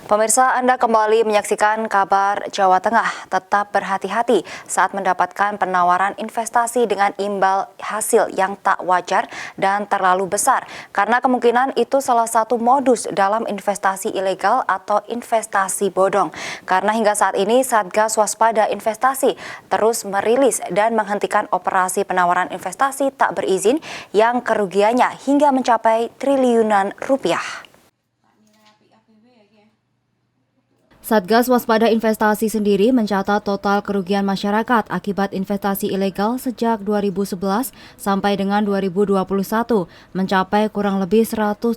Pemirsa, Anda kembali menyaksikan Kabar Jawa Tengah. Tetap berhati-hati saat mendapatkan penawaran investasi dengan imbal hasil yang tak wajar dan terlalu besar. Karena kemungkinan itu salah satu modus dalam investasi ilegal atau investasi bodong. Karena hingga saat ini Satgas Waspada Investasi terus merilis dan menghentikan operasi penawaran investasi tak berizin yang kerugiannya hingga mencapai triliunan rupiah. Satgas Waspada Investasi sendiri mencatat total kerugian masyarakat akibat investasi ilegal sejak 2011 sampai dengan 2021 mencapai kurang lebih 117,4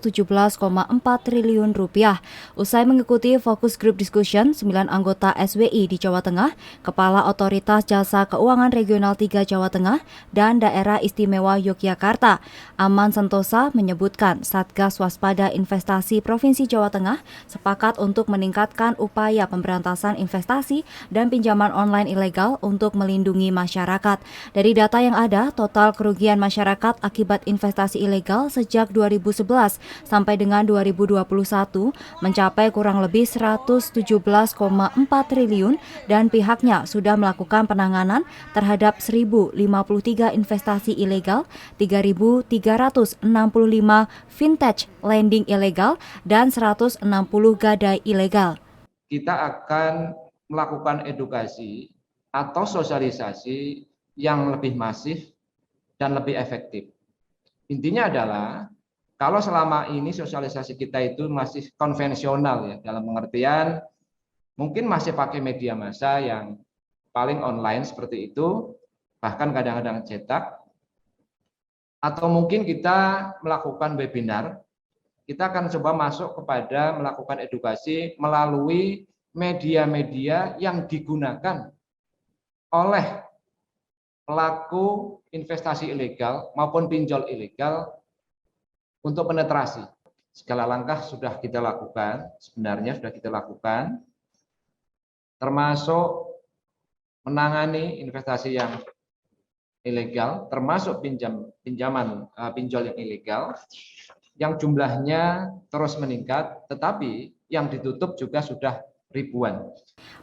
triliun rupiah. Usai mengikuti fokus group discussion 9 anggota SWI di Jawa Tengah, Kepala Otoritas Jasa Keuangan Regional 3 Jawa Tengah dan Daerah Istimewa Yogyakarta, Aman Sentosa menyebutkan Satgas Waspada Investasi Provinsi Jawa Tengah sepakat untuk meningkatkan upaya pemberantasan investasi dan pinjaman online ilegal untuk melindungi masyarakat. Dari data yang ada, total kerugian masyarakat akibat investasi ilegal sejak 2011 sampai dengan 2021 mencapai kurang lebih 117,4 triliun dan pihaknya sudah melakukan penanganan terhadap 1.053 investasi ilegal, 3.365 vintage lending ilegal, dan 160 gadai ilegal. Kita akan melakukan edukasi atau sosialisasi yang lebih masif dan lebih efektif. Intinya adalah, kalau selama ini sosialisasi kita itu masih konvensional ya, dalam pengertian mungkin masih pakai media massa yang paling online seperti itu, bahkan kadang-kadang cetak, atau mungkin kita melakukan webinar, kita akan coba masuk kepada melakukan edukasi melalui media-media yang digunakan oleh pelaku investasi ilegal maupun pinjol ilegal untuk penetrasi. Segala langkah sudah kita lakukan, sebenarnya sudah kita lakukan, termasuk menangani investasi yang ilegal, termasuk pinjaman pinjol yang ilegal, yang jumlahnya terus meningkat, tetapi yang ditutup juga sudah ribuan.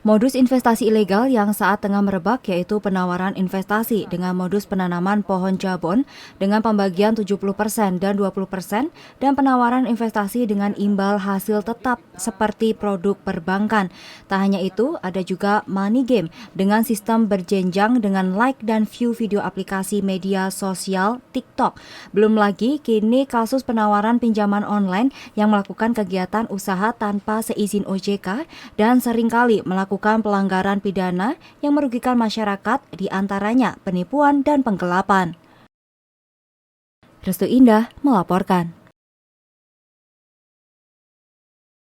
Modus investasi ilegal yang saat tengah merebak yaitu penawaran investasi dengan modus penanaman pohon jabon dengan pembagian 70% dan 20% dan penawaran investasi dengan imbal hasil tetap seperti produk perbankan. Tak hanya itu, ada juga money game dengan sistem berjenjang dengan like dan view video aplikasi media sosial TikTok. Belum lagi kini kasus penawaran pinjaman online yang melakukan kegiatan usaha tanpa seizin OJK dan seringkali melakukan pelanggaran pidana yang merugikan masyarakat, diantaranya penipuan dan penggelapan. Restu Indah melaporkan.